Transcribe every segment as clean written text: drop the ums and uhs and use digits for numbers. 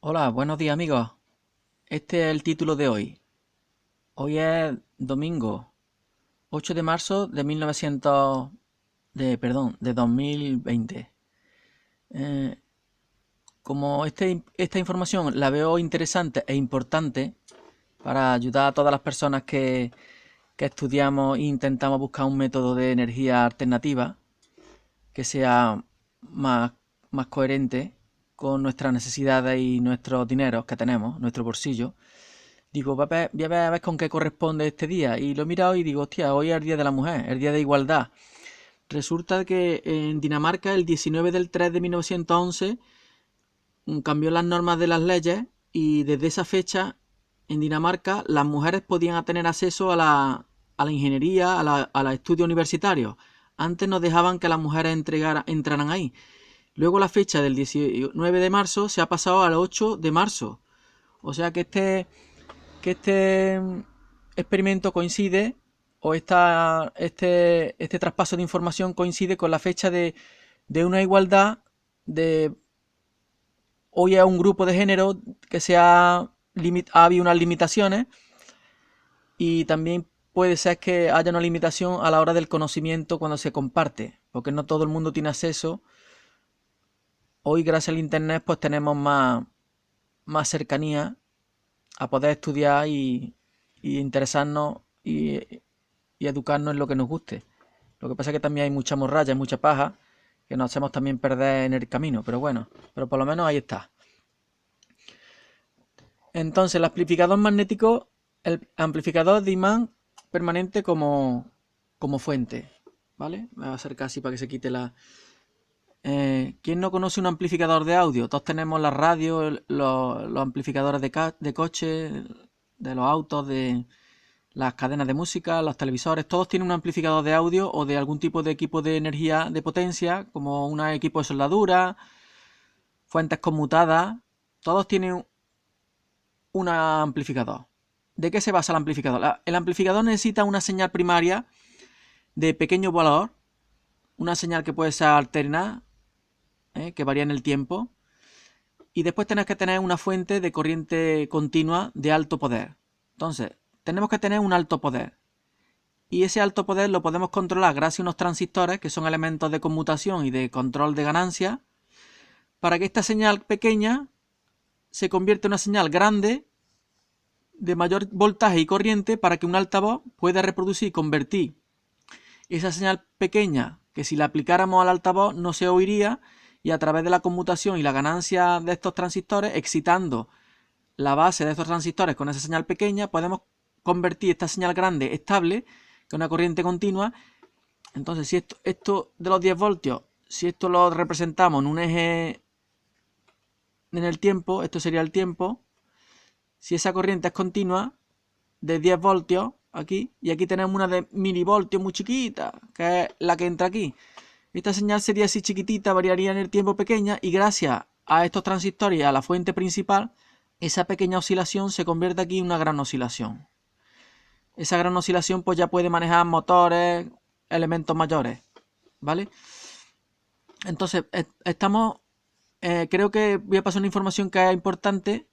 Hola, buenos días amigos. Este es el título de hoy. Hoy es domingo 8 de marzo de 2020. Eh, como esta información la veo interesante e importante para ayudar a todas las personas que estudiamos e intentamos buscar un método de energía alternativa que sea más, más coherente con nuestras necesidades y nuestros dineros que tenemos, nuestro bolsillo. Digo, voy a ver con qué corresponde este día. Y lo he mirado y digo, hostia, hoy es el Día de la Mujer, el Día de Igualdad. Resulta que en Dinamarca, el 19 del 3 de 1911, cambió las normas de las leyes y desde esa fecha, en Dinamarca, las mujeres podían tener acceso a la ingeniería, a los estudios universitarios. Antes no dejaban que las mujeres entraran ahí. Luego la fecha del 19 de marzo se ha pasado al 8 de marzo. O sea que este experimento coincide o este traspaso de información coincide con la fecha de una igualdad de hoy es un grupo de género que ha habido unas limitaciones y también puede ser que haya una limitación a la hora del conocimiento cuando se comparte, porque no todo el mundo tiene acceso. Hoy gracias al internet pues tenemos más cercanía a poder estudiar y interesarnos y educarnos en lo que nos guste. Lo que pasa es que también hay mucha morralla, mucha paja, que nos hacemos también perder en el camino, pero bueno, pero por lo menos ahí está. Entonces, el amplificador magnético, el amplificador de imán permanente como fuente, ¿vale? Me voy a acercar así para que se quite la... ¿Quién no conoce un amplificador de audio? Todos tenemos la radio, los amplificadores de coche, de los autos, de las cadenas de música, los televisores, todos tienen un amplificador de audio o de algún tipo de equipo de energía de potencia, como un equipo de soldadura, fuentes conmutadas, todos tienen un amplificador. ¿De qué se basa el amplificador? El amplificador necesita una señal primaria de pequeño valor, una señal que puede ser alterna, que varía en el tiempo, y después tenés que tener una fuente de corriente continua de alto poder. Entonces, tenemos que tener un alto poder. Y ese alto poder lo podemos controlar gracias a unos transistores, que son elementos de conmutación y de control de ganancia, para que esta señal pequeña se convierta en una señal grande de mayor voltaje y corriente para que un altavoz pueda reproducir y convertir esa señal pequeña, que si la aplicáramos al altavoz no se oiría, y a través de la conmutación y la ganancia de estos transistores, excitando la base de estos transistores con esa señal pequeña, podemos convertir esta señal grande estable, que es una corriente continua. Entonces, si esto de los 10 voltios, si esto lo representamos en un eje en el tiempo, esto sería el tiempo. Si esa corriente es continua, de 10 voltios, aquí, y aquí tenemos una de milivoltios muy chiquita, que es la que entra aquí. Esta señal sería así chiquitita, variaría en el tiempo pequeña, y gracias a estos transistores y a la fuente principal, esa pequeña oscilación se convierte aquí en una gran oscilación. Esa gran oscilación pues ya puede manejar motores, elementos mayores, ¿vale? Entonces, creo que voy a pasar una información que es importante,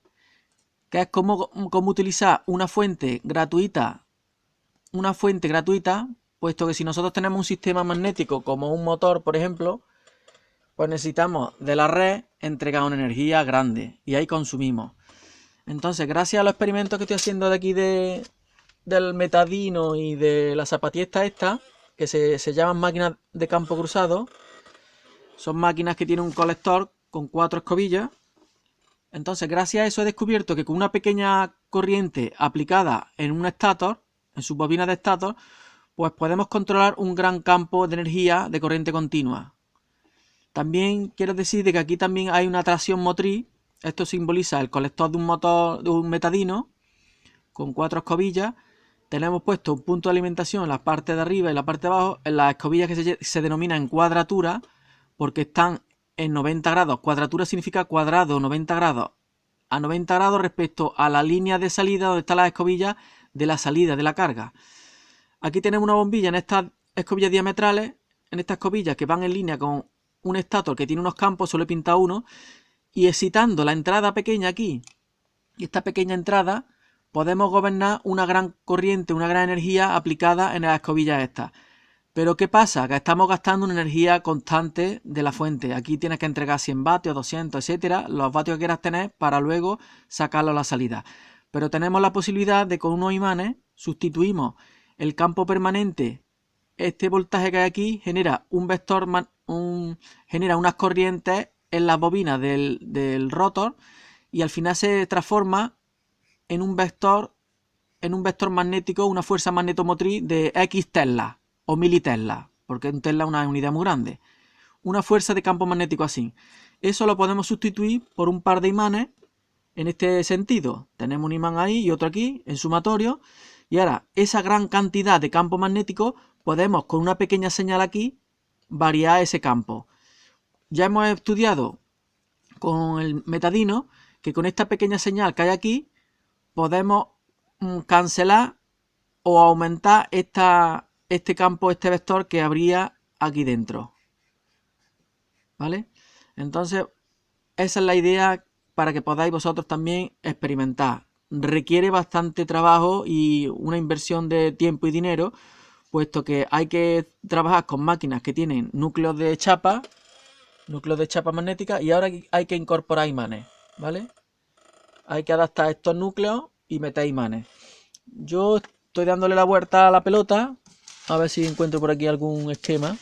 que es cómo utilizar una fuente gratuita, puesto que si nosotros tenemos un sistema magnético como un motor, por ejemplo, pues necesitamos de la red entregar una energía grande y ahí consumimos. Entonces, gracias a los experimentos que estoy haciendo de aquí del metadino y de la zapatilla esta, que se llaman máquinas de campo cruzado, son máquinas que tienen un colector con 4 escobillas. Entonces, gracias a eso he descubierto que con una pequeña corriente aplicada en un estator, en su bobina de estator, pues podemos controlar un gran campo de energía de corriente continua. También quiero decir de que aquí también hay una tracción motriz. Esto simboliza el colector de un motor, de un metadino, con 4 escobillas. Tenemos puesto un punto de alimentación en la parte de arriba y la parte de abajo, en las escobillas que se denominan cuadratura, porque están en 90 grados. Cuadratura significa cuadrado, 90 grados. A 90 grados respecto a la línea de salida donde están las escobillas de la salida de la carga. Aquí tenemos una bombilla en estas escobillas diametrales, en estas escobillas que van en línea con un estator que tiene unos campos, solo he pintado uno, y excitando la entrada pequeña aquí, y esta pequeña entrada, podemos gobernar una gran corriente, una gran energía aplicada en las escobillas estas. Pero ¿qué pasa? Que estamos gastando una energía constante de la fuente. Aquí tienes que entregar 100 vatios, 200, etcétera, los vatios que quieras tener para luego sacarlo a la salida. Pero tenemos la posibilidad de con unos imanes sustituimos el campo permanente. Este voltaje que hay aquí genera un vector, genera unas corrientes en las bobinas del rotor y al final se transforma en un vector magnético, una fuerza magnetomotriz de X tesla o militesla, porque un tesla es una unidad muy grande. Una fuerza de campo magnético así. Eso lo podemos sustituir por un par de imanes en este sentido. Tenemos un imán ahí y otro aquí en sumatorio. Y ahora, esa gran cantidad de campo magnético, podemos con una pequeña señal aquí variar ese campo. Ya hemos estudiado con el metadino que con esta pequeña señal que hay aquí podemos cancelar o aumentar este campo, este vector que habría aquí dentro. ¿Vale? Entonces, esa es la idea para que podáis vosotros también experimentar. Requiere bastante trabajo y una inversión de tiempo y dinero, puesto que hay que trabajar con máquinas que tienen núcleos de chapa magnética, y ahora hay que incorporar imanes, ¿vale? Hay que adaptar estos núcleos y meter imanes. Yo estoy dándole la vuelta a la pelota, a ver si encuentro por aquí algún esquema.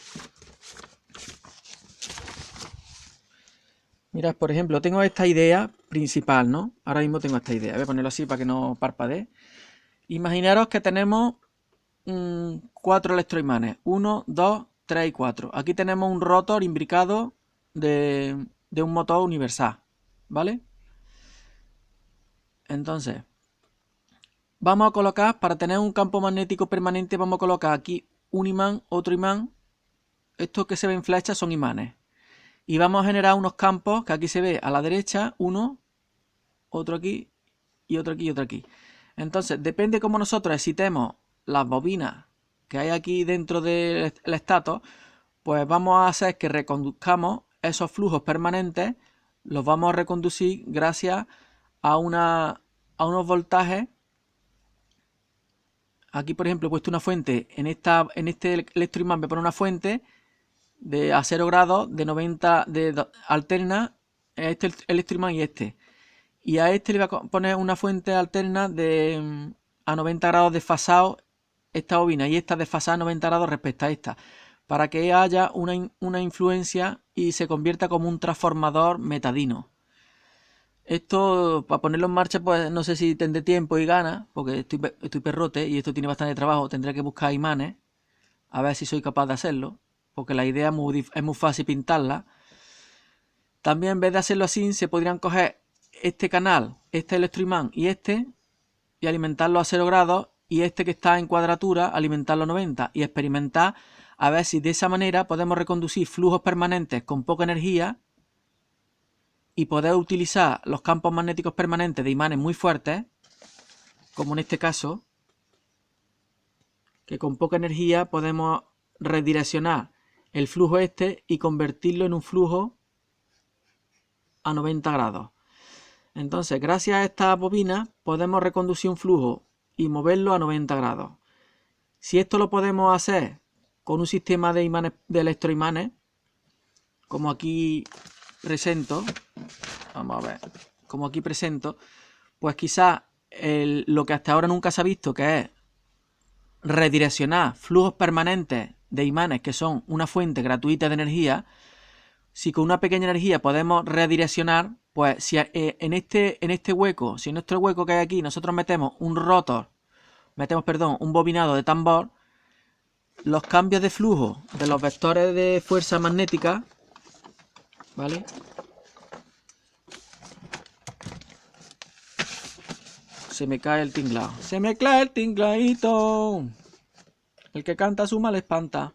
Mirad, por ejemplo, tengo esta idea principal, ¿no? Ahora mismo tengo esta idea. Voy a ponerlo así para que no parpadee. Imaginaros que tenemos 4 electroimanes. 1, 2, 3 y 4. Aquí tenemos un rotor imbricado de un motor universal, ¿vale? Entonces, vamos a colocar, para tener un campo magnético permanente, vamos a colocar aquí un imán, otro imán. Estos que se ven flechas son imanes. Y vamos a generar unos campos que aquí se ve a la derecha, uno, otro aquí y otro aquí y otro aquí. Entonces, depende cómo nosotros excitemos las bobinas que hay aquí dentro del estator, pues vamos a hacer que reconduzcamos esos flujos permanentes, los vamos a reconducir gracias a unos voltajes. Aquí, por ejemplo, he puesto una fuente, en este electroimán me pone una fuente a 0 grados de 90 alterna este electroimán y este. Y a este le voy a poner una fuente alterna a 90 grados desfasado esta bobina y esta desfasada a 90 grados respecto a esta, para que haya una influencia y se convierta como un transformador metadino. Esto, para ponerlo en marcha, pues no sé si tendré tiempo y ganas, porque estoy perrote y esto tiene bastante trabajo. Tendré que buscar imanes, a ver si soy capaz de hacerlo, porque la idea es muy fácil pintarla. También, en vez de hacerlo así, se podrían coger este canal, este electroimán y alimentarlo a 0 grados, y este que está en cuadratura alimentarlo a 90 y experimentar a ver si de esa manera podemos reconducir flujos permanentes con poca energía y poder utilizar los campos magnéticos permanentes de imanes muy fuertes, como en este caso, que con poca energía podemos redireccionar el flujo este y convertirlo en un flujo a 90 grados. Entonces, gracias a esta bobina podemos reconducir un flujo y moverlo a 90 grados. Si esto lo podemos hacer con un sistema de imanes, de electroimanes, como aquí presento, vamos a ver, como aquí presento, pues quizás lo que hasta ahora nunca se ha visto, que es redireccionar flujos permanentes de imanes que son una fuente gratuita de energía. Si con una pequeña energía podemos redireccionar, pues si en este hueco, si en nuestro hueco que hay aquí nosotros metemos un bobinado de tambor, los cambios de flujo de los vectores de fuerza magnética, ¿vale? Se me cae el tinglado. Se me cae el tingladito. El que canta su mal espanta.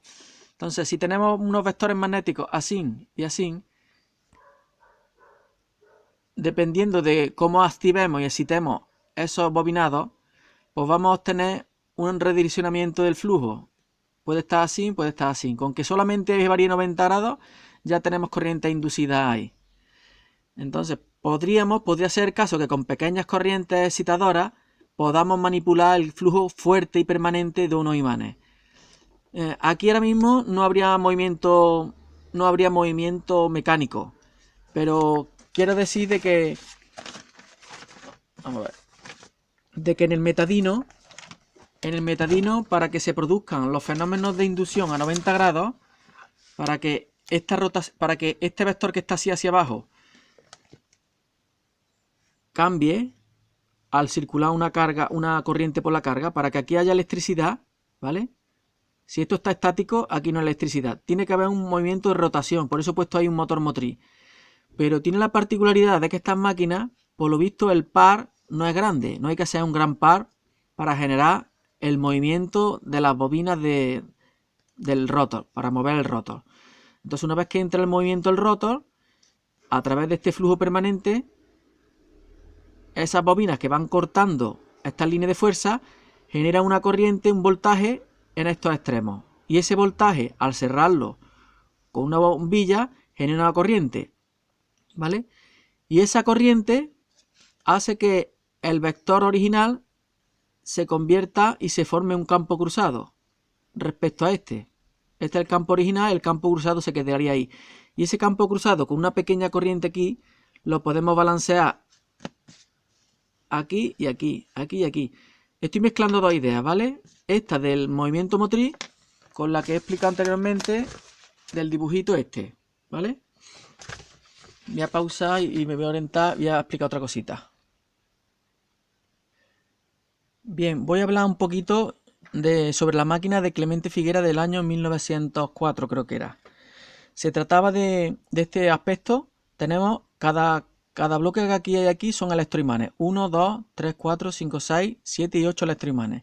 Entonces, si tenemos unos vectores magnéticos así y así, dependiendo de cómo activemos y excitemos esos bobinados, pues vamos a obtener un redireccionamiento del flujo. Puede estar así, puede estar así. Con que solamente varíe 90 grados, ya tenemos corriente inducida ahí. Entonces, podría ser el caso que con pequeñas corrientes excitadoras podamos manipular el flujo fuerte y permanente de unos imanes. Aquí ahora mismo no habría movimiento mecánico, pero quiero decir vamos a ver, de que en el metadino, para que se produzcan los fenómenos de inducción a 90 grados, para que este vector que está así hacia abajo cambie al circular una corriente por la carga, para que aquí haya electricidad, ¿vale? Si esto está estático, aquí no hay electricidad. Tiene que haber un movimiento de rotación, por eso he puesto ahí un motor motriz. Pero tiene la particularidad de que estas máquinas, por lo visto, el par no es grande. No hay que hacer un gran par para generar el movimiento de las bobinas del rotor, para mover el rotor. Entonces, una vez que entra el movimiento del rotor, a través de este flujo permanente, esas bobinas que van cortando estas líneas de fuerza generan una corriente, un voltaje en estos extremos. Y ese voltaje, al cerrarlo con una bombilla, genera una corriente, ¿vale? Y esa corriente hace que el vector original se convierta y se forme un campo cruzado respecto a este. Este es el campo original, el campo cruzado se quedaría ahí. Y ese campo cruzado con una pequeña corriente aquí, lo podemos balancear aquí y aquí, aquí y aquí. Estoy mezclando dos ideas, ¿vale? Esta del movimiento motriz con la que he explicado anteriormente del dibujito este, ¿vale? Voy a pausar y me voy a orientar, voy a explicar otra cosita. Bien, voy a hablar un poquito sobre la máquina de Clemente Figuera del año 1904, creo que era. Se trataba de este aspecto. Tenemos cada bloque que aquí hay aquí son electroimanes. 1, 2, 3, 4, 5, 6, 7 y 8 electroimanes.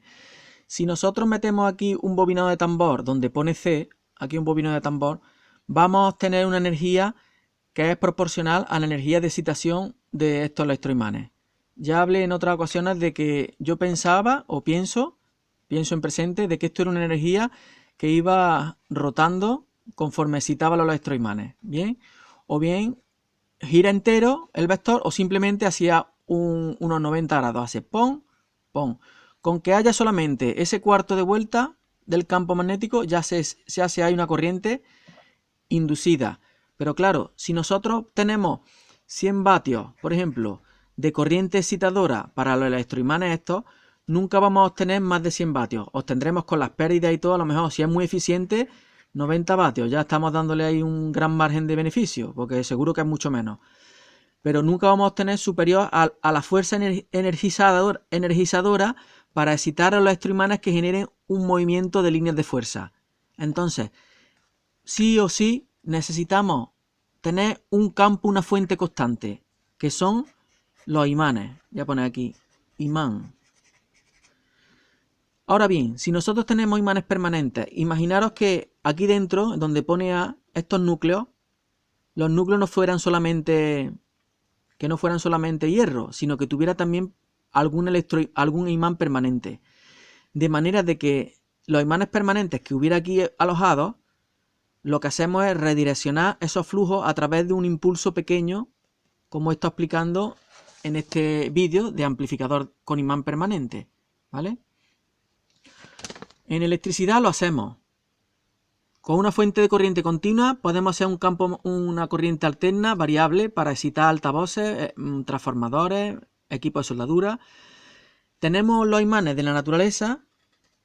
Si nosotros metemos aquí un bobinado de tambor donde pone C, aquí un bobinado de tambor, vamos a obtener una energía que es proporcional a la energía de excitación de estos electroimanes. Ya hablé en otras ocasiones de que yo pensaba o pienso en presente, de que esto era una energía que iba rotando conforme excitaba los electroimanes, ¿bien? O bien gira entero el vector o simplemente hacía unos 90 grados, hace pom, pom. Con que haya solamente ese cuarto de vuelta del campo magnético ya se hace ahí una corriente inducida. Pero claro, si nosotros tenemos 100 vatios, por ejemplo, de corriente excitadora para los electroimanes estos, nunca vamos a obtener más de 100 vatios. Obtendremos con las pérdidas y todo, a lo mejor, si es muy eficiente, 90 vatios. Ya estamos dándole ahí un gran margen de beneficio, porque seguro que es mucho menos. Pero nunca vamos a obtener superior a la fuerza energizadora para excitar a los electroimanes que generen un movimiento de líneas de fuerza. Entonces, sí o sí necesitamos tener un campo, una fuente constante, que son los imanes. Voy a poner aquí, imán. Ahora bien, si nosotros tenemos imanes permanentes, imaginaros que aquí dentro, donde pone A, estos núcleos, los núcleos no fueran solamente hierro, sino que tuviera también algún imán permanente. De manera de que los imanes permanentes que hubiera aquí alojados, lo que hacemos es redireccionar esos flujos a través de un impulso pequeño, como he estado explicando en este vídeo de amplificador con imán permanente, ¿vale? En electricidad lo hacemos. Con una fuente de corriente continua podemos hacer una corriente alterna variable para excitar altavoces, transformadores, equipos de soldadura. Tenemos los imanes de la naturaleza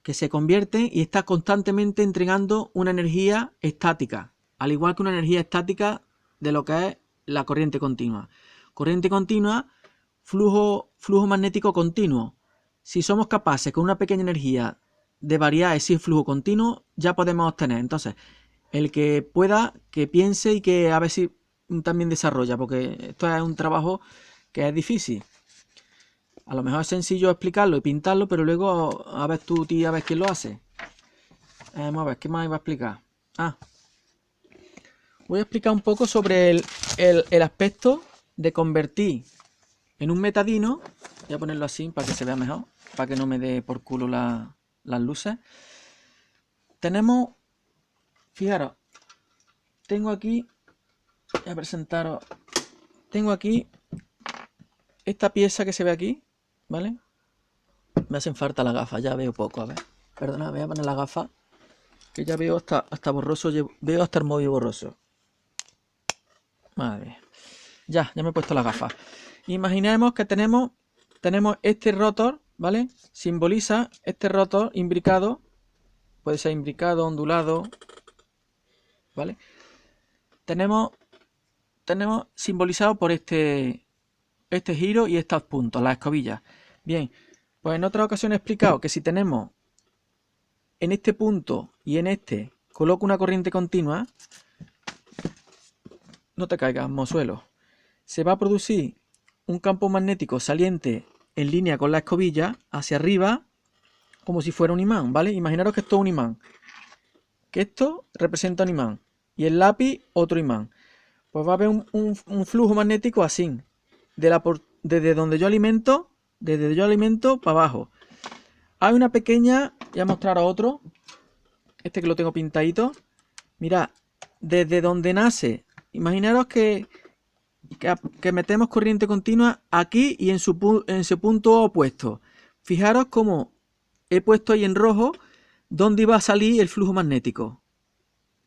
que se convierten y está constantemente entregando una energía estática, al igual que una energía estática de lo que es la corriente continua. Corriente continua, flujo magnético continuo. Si somos capaces con una pequeña energía de variar ese flujo continuo, ya podemos obtener. Entonces, el que pueda, que piense y que a ver si también desarrolla, porque esto es un trabajo que es difícil. A lo mejor es sencillo explicarlo y pintarlo, pero luego a ver tú, tía, a ver quién lo hace. Vamos a ver, ¿qué más iba a explicar? Voy a explicar un poco sobre el aspecto de convertir en un metadino. Voy a ponerlo así para que se vea mejor, para que no me dé por culo las luces. Tenemos, fijaros, tengo aquí, voy a presentaros tengo aquí esta pieza que se ve aquí, ¿vale? Me hacen falta las gafas, ya veo poco, a ver. Perdona, voy a poner las gafas, que ya veo hasta borroso, veo hasta el móvil borroso. Madre mía. Ya me he puesto las gafas. Imaginemos que tenemos este rotor, ¿vale? Simboliza este rotor imbricado, puede ser imbricado, ondulado, ¿vale? Tenemos simbolizado por este giro y estos puntos, las escobillas. Bien, pues en otra ocasión he explicado que si tenemos en este punto y en este coloco una corriente continua, no te caigas, mozuelo, se va a producir un campo magnético saliente en línea con la escobilla hacia arriba, como si fuera un imán, ¿vale? Imaginaros que esto es un imán, que esto representa un imán y el lápiz otro imán. Pues va a haber un flujo magnético así, desde donde yo alimento, para abajo. Hay una pequeña, voy a mostrar a otro, este que lo tengo pintadito. Mirad, desde donde nace, imaginaros que metemos corriente continua aquí y en su punto opuesto. Fijaros cómo he puesto ahí en rojo donde iba a salir el flujo magnético.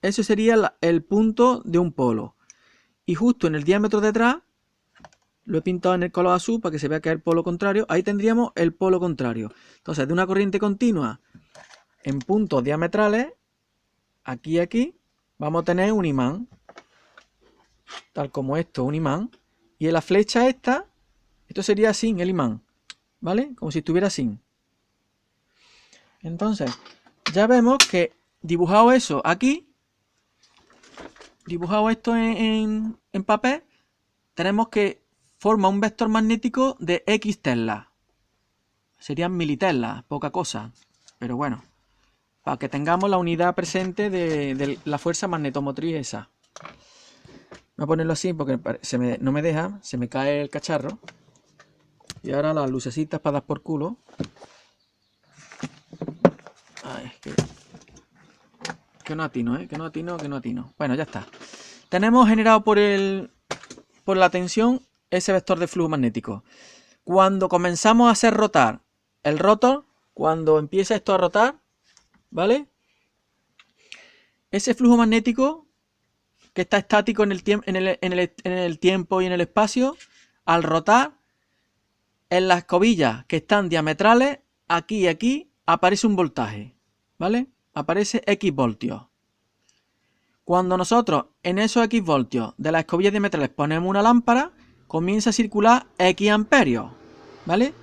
Eso sería el punto de un polo. Y justo en el diámetro detrás, lo he pintado en el color azul para que se vea que es el polo contrario. Ahí tendríamos el polo contrario. Entonces, de una corriente continua en puntos diametrales, aquí y aquí, vamos a tener un imán. Tal como esto, un imán. Y en la flecha esta, esto sería así, el imán. ¿Vale? Como si estuviera así. Entonces, ya vemos que dibujado eso aquí, dibujado esto en papel, tenemos que forma un vector magnético de X tesla. Serían militeslas, poca cosa. Pero bueno, para que tengamos la unidad presente de la fuerza magnetomotriz esa. Voy a ponerlo así porque no me deja, se me cae el cacharro. Y ahora las lucecitas para dar por culo. Ay, que no atino, que no atino. Bueno, ya está. Tenemos generado por la tensión ese vector de flujo magnético. Cuando comenzamos a hacer rotar el rotor, cuando empieza esto a rotar, ¿vale? Ese flujo magnético que está estático en el tiempo y en el espacio, al rotar, en las escobillas que están diametrales, aquí y aquí, aparece un voltaje, ¿vale? Aparece X voltios. Cuando nosotros en esos X voltios de las escobillas diametrales ponemos una lámpara, comienza a circular X amperios, ¿vale?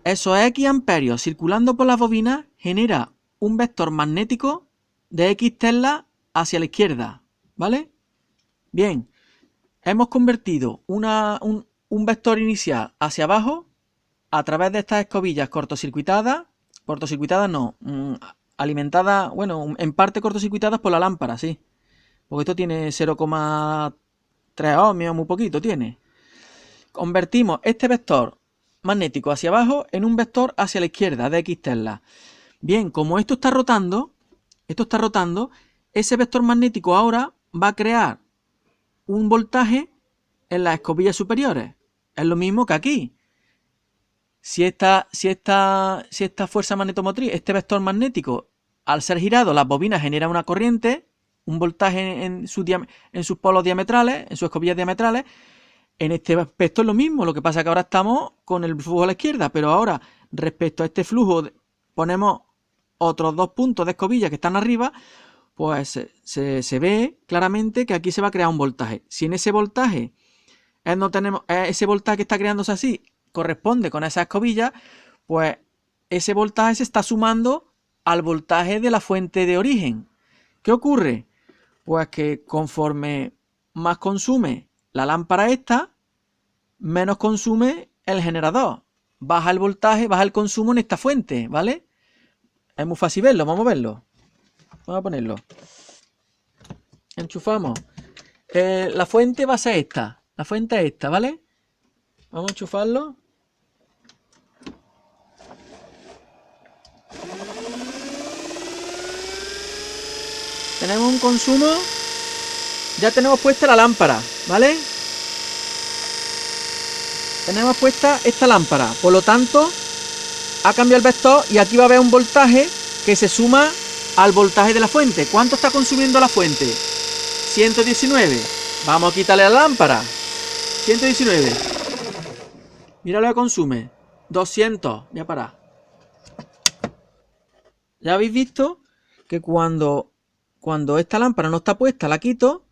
Esos X amperios circulando por las bobinas genera un vector magnético de X tesla hacia la izquierda, ¿vale? Bien, hemos convertido un vector inicial hacia abajo a través de estas escobillas cortocircuitadas no, alimentadas, bueno, en parte cortocircuitadas por la lámpara, sí. Porque esto tiene 0,3 ohmios, muy poquito tiene. Convertimos este vector magnético hacia abajo en un vector hacia la izquierda de X tesla. Bien, como esto está rotando, ese vector magnético ahora va a crear un voltaje en las escobillas superiores. Es lo mismo que aquí. Si esta fuerza magnetomotriz, este vector magnético, al ser girado, las bobinas generan una corriente, un voltaje en sus polos diametrales, en sus escobillas diametrales. En este aspecto es lo mismo, lo que pasa es que ahora estamos con el flujo a la izquierda, pero ahora respecto a este flujo ponemos otros dos puntos de escobilla que están arriba, pues se ve claramente que aquí se va a crear un voltaje. Si en ese voltaje ese voltaje que está creándose así corresponde con esa escobilla, pues ese voltaje se está sumando al voltaje de la fuente de origen. ¿Qué ocurre? Pues que conforme más consume la lámpara esta, menos consume el generador. Baja el voltaje, baja el consumo en esta fuente, ¿vale? Es muy fácil verlo, vamos a verlo. Vamos a ponerlo. Enchufamos. La fuente va a ser esta. La fuente es esta, ¿vale? Vamos a enchufarlo. Tenemos un consumo. Ya tenemos puesta la lámpara, ¿vale? tenemos puesta esta lámpara. Por lo tanto, ha cambiado el vector y aquí va a haber un voltaje que se suma al voltaje de la fuente. ¿Cuánto está consumiendo la fuente? 119. Vamos a quitarle la lámpara. 119. Mira lo que consume. 200. Voy a parar. Ya habéis visto que cuando esta lámpara no está puesta, la quito,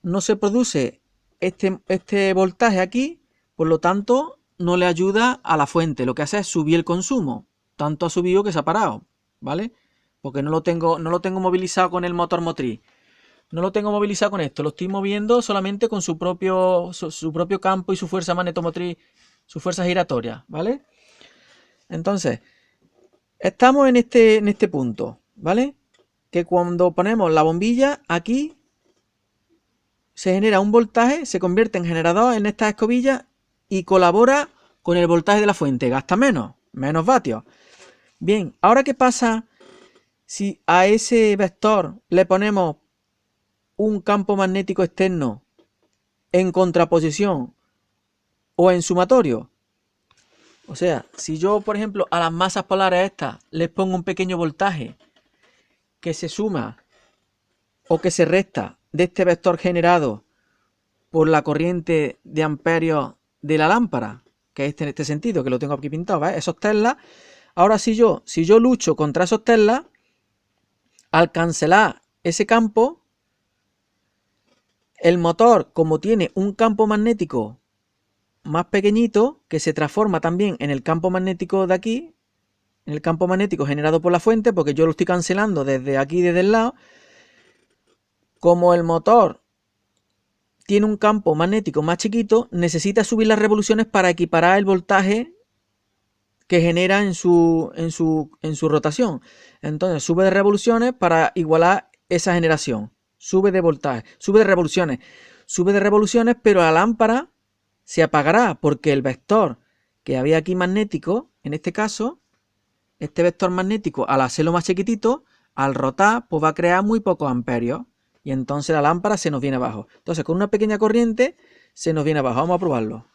no se produce este voltaje aquí, por lo tanto no le ayuda a la fuente. Lo que hace es subir el consumo. Tanto ha subido que se ha parado, ¿vale? Porque no lo tengo movilizado con el motor motriz. No lo tengo movilizado con esto, lo estoy moviendo solamente con su propio campo y su fuerza magnetomotriz, su fuerza giratoria, ¿vale? Entonces, estamos en este punto, ¿vale? Que cuando ponemos la bombilla aquí, se genera un voltaje, se convierte en generador en estas escobillas y colabora con el voltaje de la fuente, gasta menos vatios. Bien, ahora ¿qué pasa si a ese vector le ponemos un campo magnético externo en contraposición o en sumatorio? O sea, si yo, por ejemplo, a las masas polares estas les pongo un pequeño voltaje que se suma o que se resta de este vector generado por la corriente de amperios de la lámpara, que es en este sentido, que lo tengo aquí pintado, ¿ves? Esos teslas. Ahora si yo lucho contra esos teslas, al cancelar ese campo, el motor, como tiene un campo magnético más pequeñito, que se transforma también en el campo magnético de aquí, en el campo magnético generado por la fuente, porque yo lo estoy cancelando desde aquí, desde el lado, como el motor tiene un campo magnético más chiquito, necesita subir las revoluciones para equiparar el voltaje que genera en su rotación. Entonces sube de revoluciones para igualar esa generación. Sube de voltaje, sube de revoluciones, pero la lámpara se apagará porque el vector que había aquí magnético, en este caso, este vector magnético al hacerlo más chiquitito, al rotar, pues va a crear muy pocos amperios y entonces la lámpara se nos viene abajo. Entonces con una pequeña corriente se nos viene abajo. Vamos a probarlo.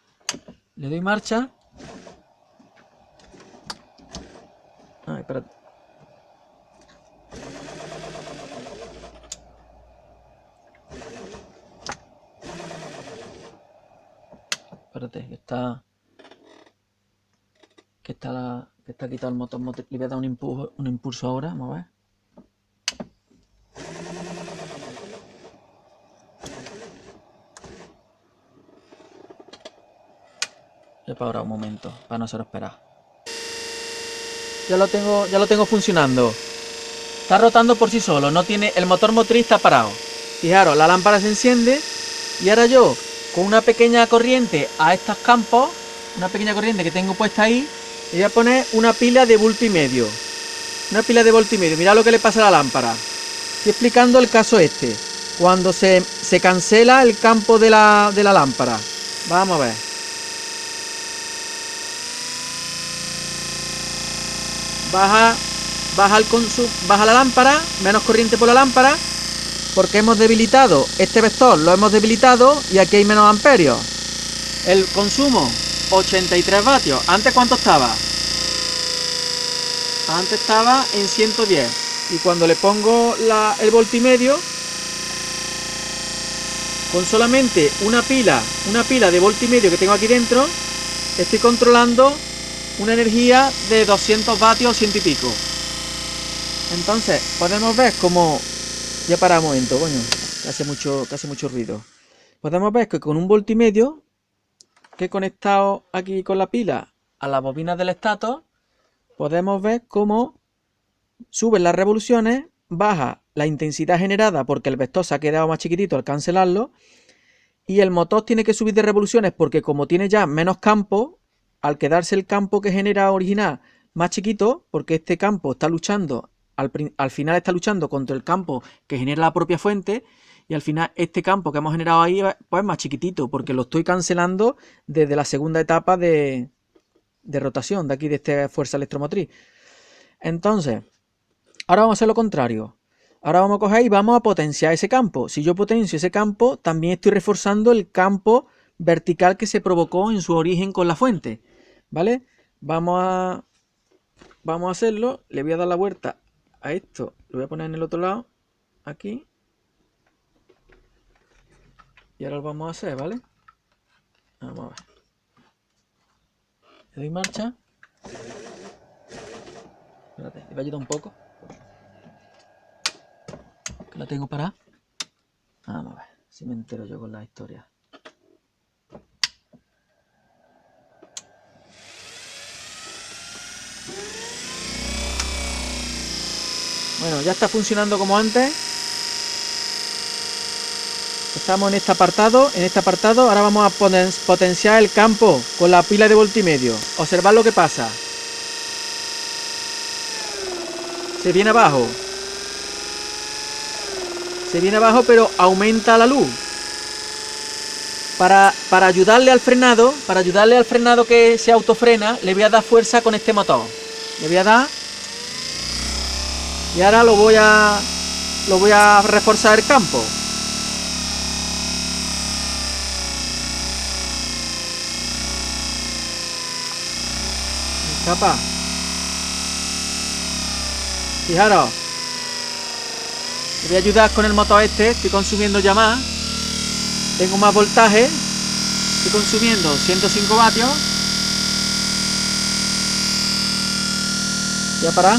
Le doy marcha. Ay, espérate. Espérate, que está quitado el motor. Le voy a dar un impulso ahora, vamos a ver. Voy a parar un momento, para no hacer esperar. Ya lo tengo funcionando. Está rotando por sí solo, no tiene, el motor motriz está parado. Fijaros, la lámpara se enciende y ahora yo, con una pequeña corriente a estos campos, una pequeña corriente que tengo puesta ahí, le voy a poner una pila de voltio y medio. Una pila de voltio y medio. Mirad lo que le pasa a la lámpara. Estoy explicando el caso este. Cuando se cancela el campo de la lámpara. Vamos a ver. Baja la lámpara, menos corriente por la lámpara, porque hemos debilitado este vector, lo hemos debilitado y aquí hay menos amperios. El consumo, 83 vatios. ¿Antes cuánto estaba? Antes estaba en 110. Y cuando le pongo el voltio y medio, con solamente una pila de voltio y medio que tengo aquí dentro, estoy controlando una energía de 200 vatios o 100 y pico. Entonces podemos ver cómo, ya para un momento, coño, que hace mucho ruido. Podemos ver que con un voltio y medio que he conectado aquí con la pila a las bobinas del estator, podemos ver cómo suben las revoluciones, baja la intensidad generada porque el vector se ha quedado más chiquitito al cancelarlo, y el motor tiene que subir de revoluciones porque como tiene ya menos campo, al quedarse el campo que genera original más chiquito, porque este campo está luchando, al final está luchando contra el campo que genera la propia fuente, y al final este campo que hemos generado ahí pues es más chiquitito, porque lo estoy cancelando desde la segunda etapa de rotación de aquí, de esta fuerza electromotriz. Entonces, ahora vamos a hacer lo contrario. Ahora vamos a coger y vamos a potenciar ese campo. Si yo potencio ese campo, también estoy reforzando el campo vertical que se provocó en su origen con la fuente, ¿vale? Vamos a hacerlo. Le voy a dar la vuelta a esto. Lo voy a poner en el otro lado, aquí. Y ahora lo vamos a hacer, ¿vale? Vamos a ver. Le doy marcha. Espérate, le voy a ayudar un poco. Que la tengo parada. Vamos a ver si me entero yo con la historia. Bueno, ya está funcionando como antes. Estamos en este apartado. Ahora vamos a potenciar el campo con la pila de voltimedio. Observad lo que pasa. Se viene abajo. Pero aumenta la luz. Para ayudarle al frenado, que se autofrena, le voy a dar fuerza con este motor. Le voy a dar. Y ahora lo voy a reforzar el campo. Escapa. Fijaros. Le voy a ayudar con el motor este. Estoy consumiendo ya más. Tengo más voltaje. Estoy consumiendo 105 vatios. Voy a parar.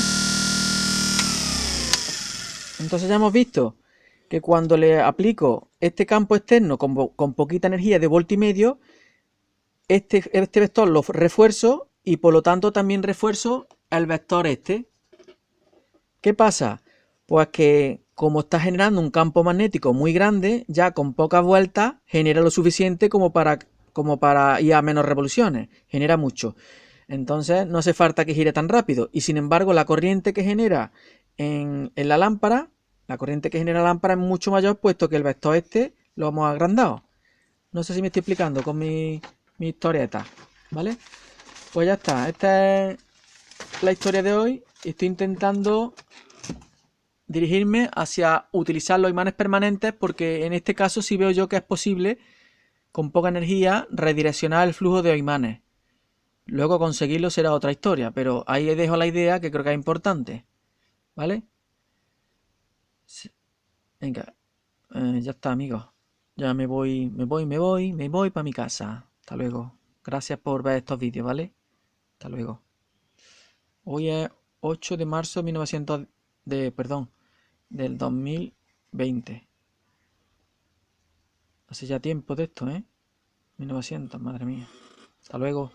Entonces ya hemos visto que cuando le aplico este campo externo con poquita energía de voltio y medio, este vector lo refuerzo y por lo tanto también refuerzo el vector este. ¿Qué pasa? Pues que como está generando un campo magnético muy grande, ya con pocas vueltas genera lo suficiente como para ir a menos revoluciones. Genera mucho. Entonces no hace falta que gire tan rápido. Y sin embargo la corriente que genera en la lámpara, es mucho mayor puesto que el vector este lo hemos agrandado. No sé si me estoy explicando con mi historieta, ¿vale? Pues ya está. Esta es la historia de hoy. Estoy intentando dirigirme hacia utilizar los imanes permanentes porque en este caso sí veo yo que es posible con poca energía redireccionar el flujo de imanes. Luego conseguirlo será otra historia, pero ahí dejo la idea que creo que es importante, ¿vale? Venga, ya está, amigos. Ya me voy para mi casa. Hasta luego. Gracias por ver estos vídeos, ¿vale? Hasta luego. Hoy es 8 de marzo del 2020. Hace ya tiempo de esto, 1900, madre mía. Hasta luego.